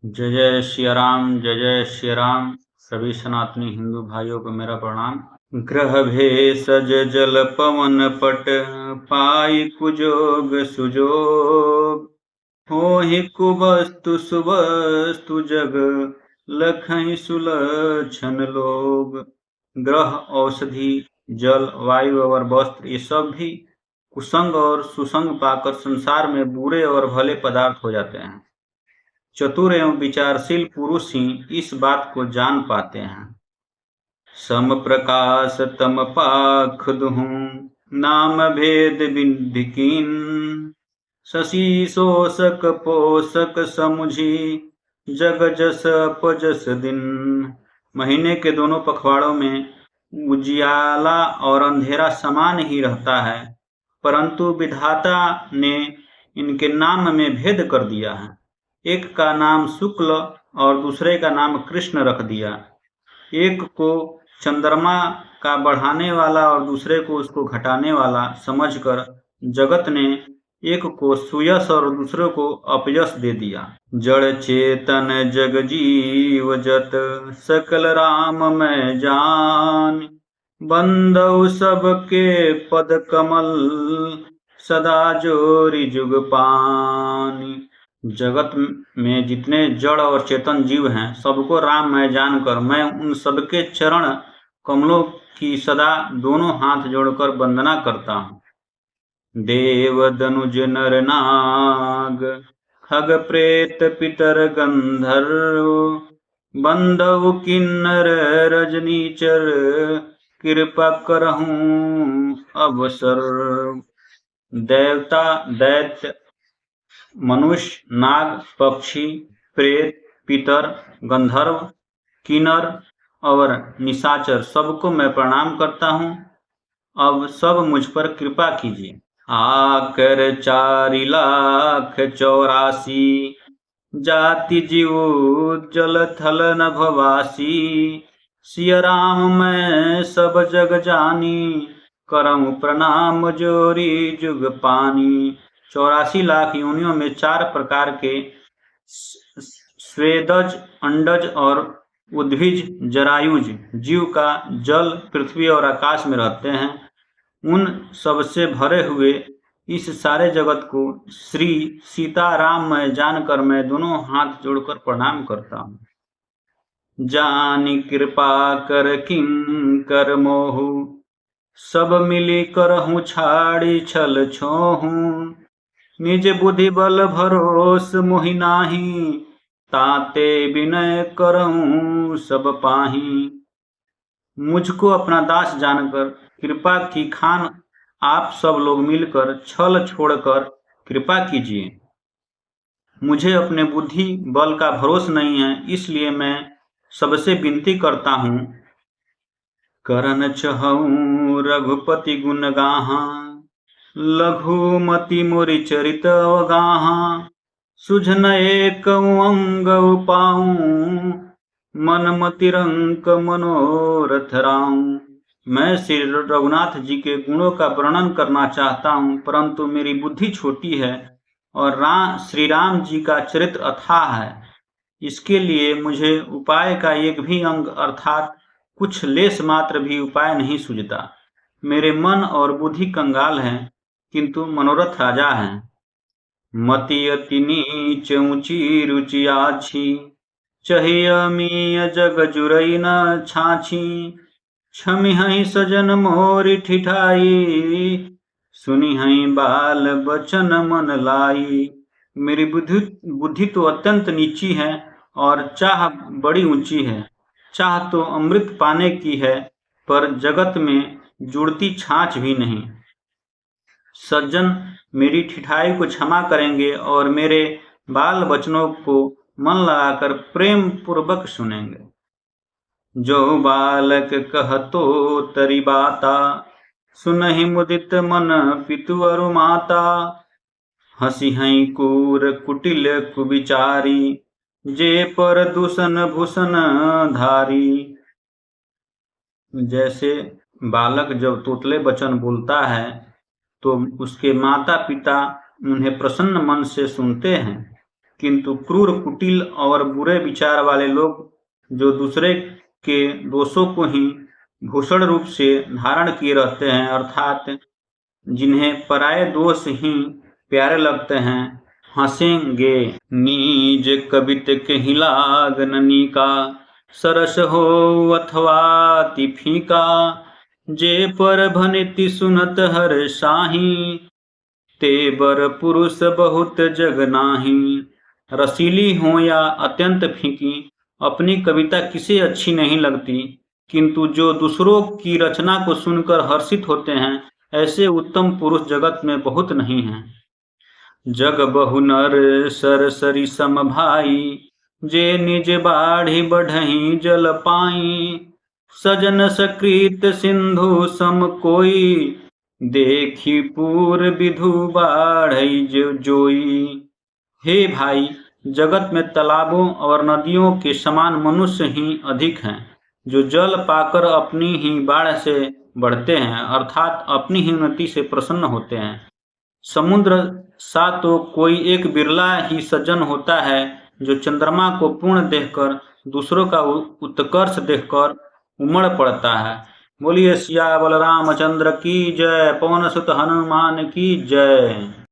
जय जय श्री राम, जय जय श्री राम। सभी सनातनी हिंदू भाइयों को मेरा प्रणाम। ग्रह भेषज जल पवन पट, पाई कुजोग सुजोग। होहि कुवस्तु सुवस्तु जग, लखहि सुलक्षण लोग। ग्रह, औषधि, जल, वायु और वस्त्र ये सब भी कुसंग और सुसंग पाकर संसार में बुरे और भले पदार्थ हो जाते हैं। चतुर एवं विचारशील पुरुष ही इस बात को जान पाते हैं। सम प्रकाश तम पाख दुहूं, नाम भेद विधि कीन। शशि शोषक पोषक समुझी, जग जस अपजस दिन। महीने के दोनों पखवाड़ों में उजियाला और अंधेरा समान ही रहता है, परंतु विधाता ने इनके नाम में भेद कर दिया है। एक का नाम शुक्ल और दूसरे का नाम कृष्ण रख दिया। एक को चंद्रमा का बढ़ाने वाला और दूसरे को उसको घटाने वाला समझकर जगत ने एक को सुयश और दूसरे को अपयश दे दिया। जड़ चेतन जग जीव जत, सकल राम मैं जान। बंदौ सबके पद कमल, सदा जोरी जुग पानी। जगत में जितने जड़ और चेतन जीव हैं, सबको राम मैं जानकर मैं उन सबके चरण कमलों की सदा दोनों हाथ जोड़कर वंदना करता हूँ। देव दनुज नर नाग, खग प्रेत पितर गंधर्व। बंधव किन्नर रजनीचर, कृपा करहूं अवसर। देवता, दैत्य, मनुष्य, नाग, पक्षी, प्रेत, पितर, गंधर्व, किन्नर और निशाचर सबको मैं प्रणाम करता हूँ। अब सब मुझ पर कृपा कीजिए। आकर 4,84,00,000 जाति जीव जल थल नभवासी। सिया राम मैं सब जग जानी, करऊं प्रणाम जोरी जुग पानी। 84 लाख योनियों में 4 प्रकार के स्वेदज, अंडज और उद्भिज जरायुज जीव का जल, पृथ्वी और आकाश में रहते हैं। उन सबसे भरे हुए इस सारे जगत को श्री सीताराम मैं जानकर मैं दोनों हाथ जोड़कर प्रणाम करता हूँ। जानी कृपा कर किंकर मोहु, सब मिली करहूँ छाड़ी छल छोहूं। निज बुद्धि बल भरोस मोहि नाही, ताते विनय करऊं सब पाही। मुझको अपना दास जानकर कृपा की खान आप सब लोग मिलकर छल छोड़कर कृपा कीजिए। मुझे अपने बुद्धि बल का भरोस नहीं है, इसलिए मैं सबसे विनती करता हूँ। करन चहऊं रघुपति गुण गाहा, लघुमति मोरि चरित अवगाहा। सुझन एक अंग पाऊं, मन मति रंक मनोरथ राऊं। मैं श्री रघुनाथ जी के गुणों का वर्णन करना चाहता हूँ, परंतु मेरी बुद्धि छोटी है और श्री राम जी का चरित्र अथाह है। इसके लिए मुझे उपाय का एक भी अंग अर्थात कुछ लेस मात्र भी उपाय नहीं सूझता। मेरे मन और बुद्धि कंगाल हैं, किंतु मनोरथ राजा हैं। मति अति नीच ऊंची रुचि आछी, चहि अमीय जग जुरई न छाछी। क्षमि हई सजन मोरि ठिठाई, सुनि हई बाल बचन मन लाई। मेरी बुद्धि तो अत्यंत नीची है और चाह बड़ी ऊंची है। चाह तो अमृत पाने की है, पर जगत में जुड़ती छाछ भी नहीं। सज्जन मेरी ठिठाई को क्षमा करेंगे और मेरे बाल बचनों को मन लगाकर प्रेम पूर्वक सुनेंगे। जो बालक कहतो तरी बाता, सुनहि मुदित मन पितु अरु माता। हंसी हई कूर कुटिल कुविचारी, जे पर दूषण भूषण धारी। जैसे बालक जब तोतले वचन बोलता है तो उसके माता पिता उन्हें प्रसन्न मन से सुनते हैं, किंतु क्रूर, कुटिल और बुरे विचार वाले लोग, जो दूसरे के दोषों को ही भूषण रूप से धारण किए रहते हैं, अर्थात जिन्हें पराये दोष ही प्यारे लगते हैं, हंसेंगे। नीज कबित कहि लागन नीका, सरस हो अथवा अति फीका, जे पर भनिति सुनत हर साही, ते बर पुरुष बहुत जग नाही। रसीली हो या अत्यंत फीकी, अपनी कविता किसे अच्छी नहीं लगती, किंतु जो दूसरों की रचना को सुनकर हर्षित होते हैं, ऐसे उत्तम पुरुष जगत में बहुत नहीं हैं। जग बहु नर सर सरी सम भाई, जे निज बाढ़ी बढ़ही जल पाई, सजन सकृत सिंधु सम कोई, देखी पूर विधु बाढ़ई जोई। हे भाई, जगत में तालाबों और नदियों के समान मनुष्य ही अधिक हैं, जो जल पाकर अपनी ही बाढ़ से बढ़ते हैं, अर्थात अपनी ही उन्नति से प्रसन्न होते हैं। समुद्र सा तो कोई एक बिरला ही सज्जन होता है, जो चंद्रमा को पूर्ण देखकर दूसरों का उत्कर्ष देखकर उमड़ पड़ता है। बोलिए सिया बलरामचंद्र की जय, पवन सुत हनुमान की जय।